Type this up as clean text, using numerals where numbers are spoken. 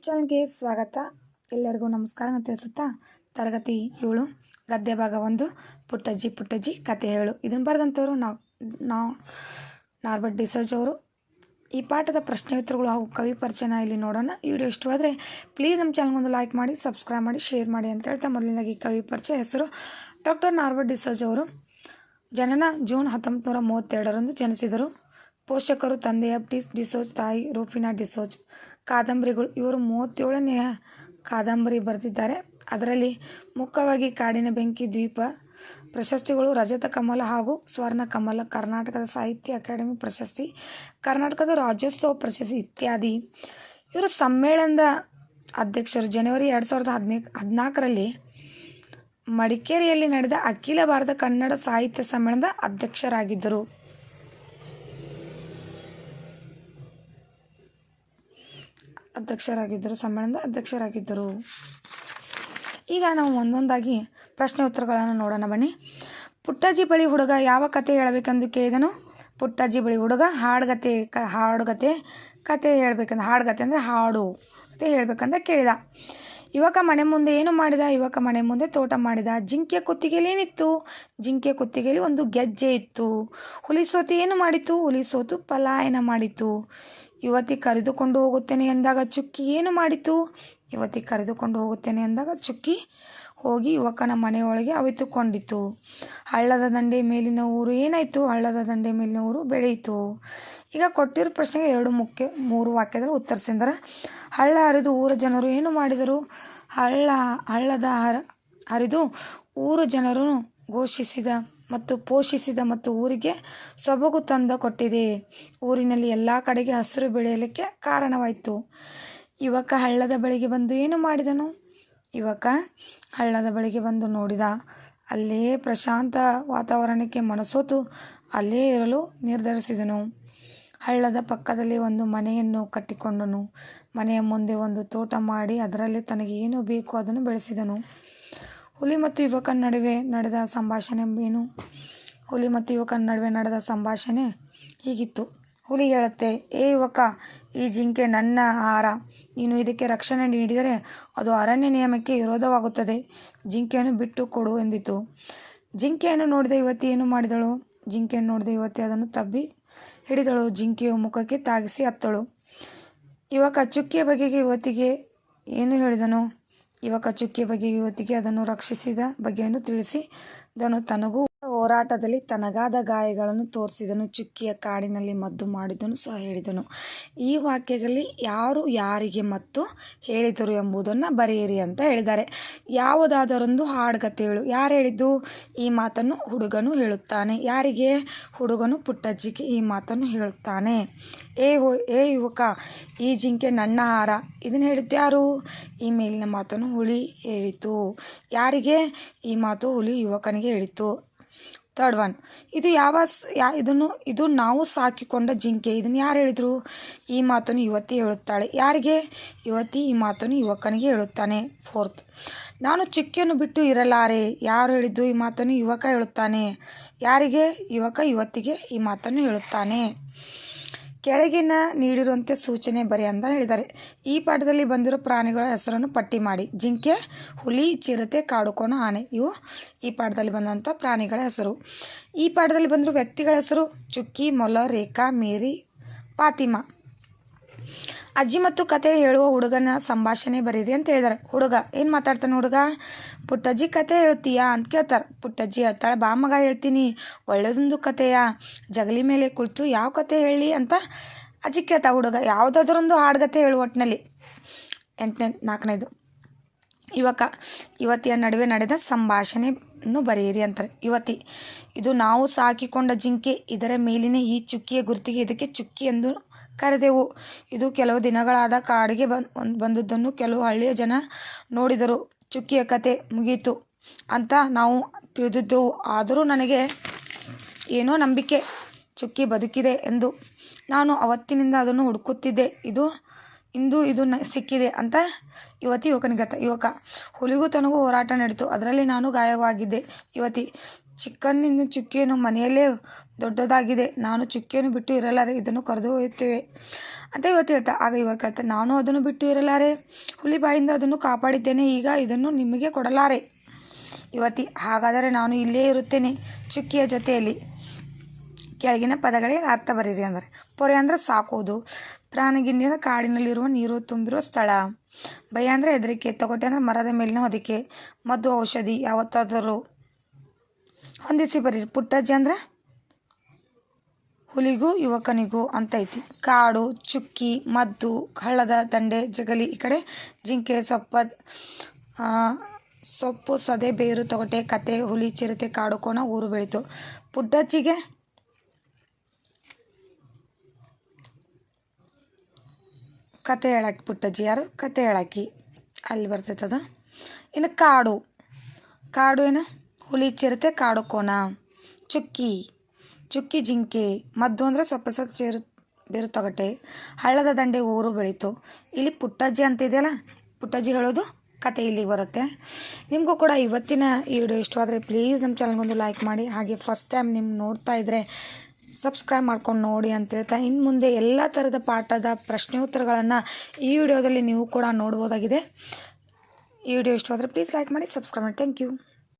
ಚಾನಲ್ಗೆ ಸ್ವಾಗತ. ಎಲ್ಲರಿಗೂ ನಮಸ್ಕಾರ ಅಂತ ತಿಳಿಸುತ್ತಾ ತರಗತಿ 7 ಗದ್ಯ ಭಾಗ 1 ಪುಟ್ಟಜ್ಜಿ ಕತೆ ಹೇಳು. ಇದನ್ನು ಬರೆದಂಥವ್ರು ನಾವು ನಾರ್ಬರ್ಟ್ ಡಿಸೋಜ ಅವರು. ಈ ಪಾಠದ ಪ್ರಶ್ನೆ ಉತ್ತರಗಳು ಹಾಗೂ ಕವಿ ಪರಿಚಯನ ಇಲ್ಲಿ ನೋಡೋಣ. ಈ ವಿಡಿಯೋ ಇಷ್ಟವಾದರೆ ಪ್ಲೀಸ್ ನಮ್ಮ ಚಾನಲ್ಗೊಂದು ಲೈಕ್ ಮಾಡಿ, ಸಬ್ಸ್ಕ್ರೈಬ್ ಮಾಡಿ, ಶೇರ್ ಮಾಡಿ ಅಂತ ಹೇಳ್ತಾ ಮೊದಲನೇದಾಗಿ ಕವಿ ಪರಿಚಯ. ಹೆಸರು ಡಾಕ್ಟರ್ ನಾರ್ಬರ್ಟ್ ಡಿಸೋಜ ಅವರು. ಜನನ ಜೂನ್ 1932 ಜನಿಸಿದರು. ಪೋಷಕರು ತಂದೆ ಎಫ್ ಡಿಸೋಜ್, ತಾಯಿ ರೂಫಿನಾ ಡಿಸೋಜ್. ಕಾದಂಬರಿಗಳು ಇವರು 37ನೇ ಕಾದಂಬರಿ ಬರೆದಿದ್ದಾರೆ. ಅದರಲ್ಲಿ ಮುಖ್ಯವಾಗಿ ಕಾಡಿನ ಬೆಂಕಿ, ದ್ವೀಪ. ಪ್ರಶಸ್ತಿಗಳು ರಜತ ಕಮಲ ಹಾಗೂ ಸ್ವರ್ಣ ಕಮಲ, ಕರ್ನಾಟಕದ ಸಾಹಿತ್ಯ ಅಕಾಡೆಮಿ ಪ್ರಶಸ್ತಿ, ಕರ್ನಾಟಕದ ರಾಜ್ಯೋತ್ಸವ ಪ್ರಶಸ್ತಿ ಇತ್ಯಾದಿ. ಇವರು ಸಮ್ಮೇಳನದ ಅಧ್ಯಕ್ಷರು. ಜನವರಿ 2014ರಲ್ಲಿ ಮಡಿಕೇರಿಯಲ್ಲಿ ನಡೆದ ಅಖಿಲ ಭಾರತ ಕನ್ನಡ ಸಾಹಿತ್ಯ ಸಮ್ಮೇಳನದ ಅಧ್ಯಕ್ಷರಾಗಿದ್ದರು. ಸಮ್ಮೇಳನದ ಅಧ್ಯಕ್ಷರಾಗಿದ್ದರು. ಈಗ ನಾವು ಒಂದೊಂದಾಗಿ ಪ್ರಶ್ನೆ ಉತ್ತರಗಳನ್ನು ನೋಡೋಣ ಬನ್ನಿ. ಪುಟ್ಟಜ್ಜಿ ಬಳಿ ಹುಡುಗ ಯಾವ ಕತೆ ಹೇಳಬೇಕೆಂದು ಕೇಳಿದನು. ಪುಟ್ಟಜ್ಜಿ ಬಳಿ ಹುಡುಗ ಕತೆ ಹೇಳಬೇಕಂದ, ಹಾಡುಗತೆ ಅಂದರೆ ಹಾಡು ಕತೆ ಹೇಳಬೇಕಂತ ಕೇಳಿದ. ಯುವಕ ಮನೆ ಮುಂದೆ ಏನು ಮಾಡಿದ. ಯುವಕ ಮನೆ ಮುಂದೆ ತೋಟ ಮಾಡಿದ. ಜಿಂಕೆಯ ಕುತ್ತಿಗೆಯಲ್ಲಿ ಏನಿತ್ತು. ಜಿಂಕೆಯ ಕುತ್ತಿಗೆಯಲ್ಲಿ ಒಂದು ಗೆಜ್ಜೆ ಇತ್ತು. ಹುಲಿ ಸೋತು ಏನು ಮಾಡಿತು. ಹುಲಿ ಸೋತು ಪಲಾಯನ ಮಾಡಿತು. ಯುವತಿ ಕರೆದುಕೊಂಡು ಹೋಗುತ್ತೇನೆ ಎಂದಾಗ ಚುಕ್ಕಿ ಏನು ಮಾಡಿತು. ಯುವತಿ ಕರೆದುಕೊಂಡು ಹೋಗುತ್ತೇನೆ ಎಂದಾಗ ಚುಕ್ಕಿ ಹೋಗಿ ಯುವಕನ ಮನೆಯೊಳಗೆ ಅವಿತುಕೊಂಡಿತು. ಹಳ್ಳದ ದಂಡೆ ಮೇಲಿನ ಊರು ಏನಾಯಿತು. ಹಳ್ಳದ ದಂಡೆ ಮೇಲಿನ ಊರು ಬೆಳೆಯಿತು. ಈಗ ಕೊಟ್ಟಿರೋ ಪ್ರಶ್ನೆಗೆ 3 ವಾಕ್ಯದಲ್ಲಿ ಉತ್ತರಿಸಿದ್ದಾರೆ. ಹಳ್ಳ ಹರಿದು ಊರ ಜನರು ಏನು ಮಾಡಿದರು. ಹಳ್ಳದ ಹರಿದು ಊರ ಜನರು ಘೋಷಿಸಿದ ಮತ್ತು ಪೋಷಿಸಿದ ಮತ್ತು ಊರಿಗೆ ಸೊಬಗು ತಂದ ಕೊಟ್ಟಿದೆ. ಊರಿನಲ್ಲಿ ಎಲ್ಲ ಕಡೆಗೆ ಹಸಿರು ಬೆಳೆಯಲಿಕ್ಕೆ ಕಾರಣವಾಯಿತು. ಯುವಕ ಹಳ್ಳದ ಬಳಿಗೆ ಬಂದು ಏನು ಮಾಡಿದನು. ಯುವಕ ಹಳ್ಳದ ಬಳಿಗೆ ಬಂದು ನೋಡಿದ. ಅಲ್ಲೇ ಪ್ರಶಾಂತ ವಾತಾವರಣಕ್ಕೆ ಮನಸೋತು ಅಲ್ಲೇ ಇರಲು ನಿರ್ಧರಿಸಿದನು. ಹಳ್ಳದ ಪಕ್ಕದಲ್ಲಿ ಒಂದು ಮನೆಯನ್ನು ಕಟ್ಟಿಕೊಂಡನು. ಮನೆಯ ಮುಂದೆ ಒಂದು ತೋಟ ಮಾಡಿ ಅದರಲ್ಲಿ ತನಗೆ ಏನು ಬೇಕು ಅದನ್ನು ಬೆಳೆಸಿದನು. ಹುಲಿ ಮತ್ತು ಯುವಕನ ನಡುವೆ ನಡೆದ ಸಂಭಾಷಣೆ ಏನು. ಹುಲಿ ಮತ್ತು ಯುವಕನ ನಡುವೆ ನಡೆದ ಸಂಭಾಷಣೆ ಹೀಗಿತ್ತು. ಹುಲಿ ಹೇಳುತ್ತೆ, ಏ ಯುವಕ, ಈ ಜಿಂಕೆ ನನ್ನ ಆಹಾರ. ನೀನು ಇದಕ್ಕೆ ರಕ್ಷಣೆ ನೀಡಿದರೆ ಅದು ಅರಣ್ಯ ನಿಯಮಕ್ಕೆ ವಿರೋಧವಾಗುತ್ತದೆ. ಜಿಂಕೆಯನ್ನು ಬಿಟ್ಟು ಕೊಡು ಎಂದಿತು. ಜಿಂಕೆಯನ್ನು ನೋಡಿದ ಯುವತಿ ಏನು ಮಾಡಿದಳು. ಜಿಂಕೆಯನ್ನು ನೋಡಿದ ಯುವತಿ ಅದನ್ನು ತಬ್ಬಿ ಹಿಡಿದಳು. ಜಿಂಕೆಯು ಮುಖಕ್ಕೆ ತಾಗಿಸಿ ಅತ್ತಳು. ಯುವಕ ಚುಕ್ಕಿಯ ಬಗೆಗೆ ಯುವತಿಗೆ ಏನು ಹೇಳಿದನು. ಯುವಕ ಚುಕ್ಕಿಯ ಬಗೆಗೆ ಯುವತಿಗೆ ಅದನ್ನು ರಕ್ಷಿಸಿದ ಬಗೆಯನ್ನು ತಿಳಿಸಿದನು. ತನಗೂ ಹೋರಾಟದಲ್ಲಿ ತನಗಾದ ಗಾಯಗಳನ್ನು ತೋರಿಸಿದನು. ಚುಕ್ಕಿಯ ಕಾಡಿನಲ್ಲಿ ಮದ್ದು ಮಾಡಿದನು ಸಹ ಹೇಳಿದನು. ಈ ವಾಕ್ಯಗಳಲ್ಲಿ ಯಾರು ಯಾರಿಗೆ ಮತ್ತು ಹೇಳಿದರು ಎಂಬುದನ್ನು ಬರೆಯಿರಿ ಅಂತ ಹೇಳಿದ್ದಾರೆ. ಯಾವುದಾದರೊಂದು ಹಾಡುಗತೆ ಹೇಳು. ಯಾರು ಹೇಳಿದ್ದು. ಈ ಮಾತನ್ನು ಹುಡುಗನು ಹೇಳುತ್ತಾನೆ. ಯಾರಿಗೆ. ಹುಡುಗನು ಪುಟ್ಟಜ್ಜಿಗೆ ಈ ಮಾತನ್ನು ಹೇಳುತ್ತಾನೆ. ಏ ಯುವಕ, ಈ ಜಿಂಕೆ ನನ್ನ ಆಹಾರ. ಇದನ್ನು ಹೇಳಿದ್ದು ಯಾರು. ಈ ಮೇಲಿನ ಮಾತನ್ನು ಹುಲಿ ಹೇಳಿತು. ಯಾರಿಗೆ. ಈ ಮಾತು ಹುಲಿ ಯುವಕನಿಗೆ ಹೇಳಿತು. 3rd one, ಇದು ನಾವು ಸಾಕಿಕೊಂಡ ಜಿಂಕೆ. ಇದನ್ನು ಯಾರು ಹೇಳಿದರು. ಈ ಮಾತನ್ನು ಯುವತಿ ಹೇಳುತ್ತಾಳೆ. ಯಾರಿಗೆ. ಯುವತಿ ಈ ಮಾತನ್ನು ಯುವಕನಿಗೆ ಹೇಳುತ್ತಾನೆ. 4th, ನಾನು ಚುಕ್ಕಿಯನ್ನು ಬಿಟ್ಟು ಇರಲಾರೆ. ಯಾರು ಹೇಳಿದ್ದು. ಈ ಮಾತನ್ನು ಯುವಕ ಹೇಳುತ್ತಾನೆ. ಯಾರಿಗೆ. ಯುವಕ ಯುವತಿಗೆ ಈ ಮಾತನ್ನು ಹೇಳುತ್ತಾನೆ. ಕೆಳಗಿನ ನೀಡಿರುವಂತೆ ಸೂಚನೆ ಬರೆ ಅಂತ ಹೇಳಿದ್ದಾರೆ. ಈ ಪಾಠದಲ್ಲಿ ಬಂದಿರೋ ಪ್ರಾಣಿಗಳ ಹೆಸರನ್ನು ಪಟ್ಟಿ ಮಾಡಿ. ಜಿಂಕೆ, ಹುಲಿ, ಚಿರತೆ, ಕಾಡುಕೋಣ, ಆನೆ. ಇವು ಈ ಪಾಠದಲ್ಲಿ ಬಂದಂಥ ಪ್ರಾಣಿಗಳ ಹೆಸರು. ಈ ಪಾಠದಲ್ಲಿ ಬಂದಿರೋ ವ್ಯಕ್ತಿಗಳ ಹೆಸರು ಚುಕ್ಕಿ, ಮೊಲ, ರೇಖಾ, ಮೇರಿ, ಫಾತಿಮಾ. ಅಜ್ಜಿ ಮತ್ತು ಕತೆ ಹೇಳುವ ಹುಡುಗನ ಸಂಭಾಷಣೆ ಬರೀರಿ ಅಂತ ಹೇಳಿದ್ದಾರೆ. ಹುಡುಗ ಏನು ಮಾತಾಡ್ತಾನೆ. ಹುಡುಗ, ಪುಟ್ಟಜ್ಜಿ ಕತೆ ಹೇಳ್ತೀಯಾ ಅಂತ ಕೇಳ್ತಾರೆ. ಪುಟ್ಟಜ್ಜಿ ಹೇಳ್ತಾಳೆ, ಬಾ ಮಗ ಹೇಳ್ತೀನಿ, ಒಳ್ಳೆಯದೊಂದು ಕತೆಯ. ಜಗಲಿ ಮೇಲೆ ಕುಳಿತು ಯಾವ ಕತೆ ಹೇಳಿ ಅಂತ ಅಜ್ಜಿ ಕೇಳ್ತಾ. ಹುಡುಗ ಯಾವುದಾದ್ರೊಂದು ಹಾಡುಗತೆ ಹೇಳು ಒಟ್ಟಿನಲ್ಲಿ. 4ನೇದು ಯುವತಿಯ ನಡುವೆ ನಡೆದ ಸಂಭಾಷಣೆಯನ್ನು ಬರೆಯಿರಿ ಅಂತಾರೆ. ಯುವತಿ, ಇದು ನಾವು ಸಾಕಿಕೊಂಡ ಜಿಂಕೆ. ಇದರ ಮೇಲಿನ ಈ ಚುಕ್ಕಿಯ ಗುರುತಿಗೆ ಇದಕ್ಕೆ ಚುಕ್ಕಿ ಎಂದು ಕರೆದೆವು. ಇದು ಕೆಲವು ದಿನಗಳಾದ ಕಾಡಿಗೆ ಬಂದದ್ದನ್ನು ಕೆಲವು ಹಳ್ಳಿಯ ಜನ ನೋಡಿದರು. ಚುಕ್ಕಿಯ ಕತೆ ಮುಗೀತು ಅಂತ ನಾವು ತಿಳಿದಿದ್ದೆವು. ಆದರೂ ನನಗೆ ಏನೋ ನಂಬಿಕೆ ಚುಕ್ಕಿ ಬದುಕಿದೆ ಎಂದು. ನಾನು ಅವತ್ತಿನಿಂದ ಅದನ್ನು ಹುಡುಕುತ್ತಿದ್ದೆ. ಇಂದು ಇದು ಸಿಕ್ಕಿದೆ ಅಂತ ಯುವತಿ ಯುವಕನಿಗೆ. ಯುವಕ, ಹುಲಿಗೂ ತನಗೂ ಹೋರಾಟ ನಡೀತು. ಅದರಲ್ಲಿ ನಾನು ಗಾಯವಾಗಿದ್ದೆ. ಯುವತಿ, ಚಿಕ್ಕನ್ನಿನ ಚುಕ್ಕಿಯನ್ನು ಮನೆಯಲ್ಲೇ ದೊಡ್ಡದಾಗಿದೆ, ನಾನು ಚುಕ್ಕಿಯನ್ನು ಬಿಟ್ಟು ಇರಲಾರೆ, ಇದನ್ನು ಕರೆದು ಒಯ್ಯುತ್ತೇವೆ ಅಂತ ಇವತ್ತು ಹೇಳ್ತಾ. ಆಗ ಇವಾಗ ಹೇಳ್ತಾ, ನಾನು ಅದನ್ನು ಬಿಟ್ಟು ಇರಲಾರೆ, ಹುಲಿ ಬಾಯಿಂದ ಅದನ್ನು ಕಾಪಾಡಿದ್ದೇನೆ, ಈಗ ಇದನ್ನು ನಿಮಗೆ ಕೊಡಲಾರೆ. ಯುವತಿ, ಹಾಗಾದರೆ ನಾನು ಇಲ್ಲೇ ಇರುತ್ತೇನೆ ಚುಕ್ಕಿಯ ಜೊತೆಯಲ್ಲಿ. ಕೆಳಗಿನ ಪದಗಳಿಗೆ ಅರ್ಥ ಬರೀರಿ ಅಂದರೆ, ಪೊರೆ ಅಂದರೆ ಸಾಕೋದು, ಪ್ರಾಣಿಗಿಂಡಿ ಅಂದರೆ ಕಾಡಿನಲ್ಲಿರುವ ನೀರು ತುಂಬಿರುವ ಸ್ಥಳ, ಭಯ ಅಂದರೆ ಹೆದರಿಕೆ, ತೊಗಟೆ ಅಂದರೆ ಮರದ ಮೇಲಿನ ಹೊದಿಕೆ, ಮದ್ದು ಔಷಧಿ ಯಾವತ್ತಾದರೂ. ಹೊಂದಿಸಿ ಬರೀರಿ. ಪುಟ್ಟಜ್ಜಿ ಅಂದರೆ ಹುಲಿಗೂ ಯುವಕನಿಗೂ ಅಂತ ಐತಿ. ಕಾಡು, ಚುಕ್ಕಿ, ಮದ್ದು, ಹಳ್ಳದ ದಂಡೆ, ಜಗಲಿ ಈ ಕಡೆ, ಜಿಂಕೆ, ಸೊಪ್ಪು, ಸದೆ, ಬೇರು, ತೊಗಟೆ, ಕತೆ, ಹುಲಿ, ಚಿರತೆ, ಕಾಡು ಕೋಣ, ಊರು ಬೆಳೀತು. ಪುಟ್ಟಜ್ಜಿಗೆ ಕತೆ ಹೇಳಾಕಿ, ಪುಟ್ಟಜ್ಜಿ ಯಾರು? ಕತೆ ಹೇಳಾಕಿ, ಅಲ್ಲಿ ಬರ್ತೈತೆ ಅದು. ಇನ್ನು ಕಾಡು, ಕಾಡು ಏನು? ಹುಲಿ, ಚಿರತೆ, ಕಾಡು ಕೋಣ. ಚುಕ್ಕಿ, ಚುಕ್ಕಿ ಜಿಂಕೆ. ಮದ್ದು ಅಂದರೆ ಸೊಪ್ಪು ಸೇರು ಬೇರು ತೊಗಟೆ. ಹಳ್ಳದ ದಂಡೆ, ಊರು ಬೆಳೀತು. ಇಲ್ಲಿ ಪುಟ್ಟಜ್ಜಿ ಅಂತ ಇದೆಯಲ್ಲ, ಪುಟ್ಟಜ್ಜಿ ಹೇಳೋದು ಕತೆ ಇಲ್ಲಿಗೆ ಬರುತ್ತೆ. ನಿಮಗೂ ಕೂಡ ಇವತ್ತಿನ ಈ ವಿಡಿಯೋ ಇಷ್ಟವಾದರೆ ಪ್ಲೀಸ್ ನಮ್ಮ ಚಾನಲ್ಗೊಂದು ಲೈಕ್ ಮಾಡಿ, ಹಾಗೆ ಫಸ್ಟ್ ಟೈಮ್ ನಿಮ್ಮ ನೋಡ್ತಾ ಇದ್ದರೆ ಸಬ್ಸ್ಕ್ರೈಬ್ ಮಾಡ್ಕೊಂಡು ನೋಡಿ ಅಂತ ಹೇಳ್ತಾ, ಇನ್ನು ಮುಂದೆ ಎಲ್ಲ ಥರದ ಪಾಠದ ಪ್ರಶ್ನೆ ಉತ್ತರಗಳನ್ನು ಈ ವಿಡಿಯೋದಲ್ಲಿ ನೀವು ಕೂಡ ನೋಡ್ಬೋದಾಗಿದೆ. ಈ ವಿಡಿಯೋ ಇಷ್ಟವಾದರೆ ಪ್ಲೀಸ್ ಲೈಕ್ ಮಾಡಿ, ಸಬ್ಸ್ಕ್ರೈಬ್ ಮಾಡಿ. Thank you.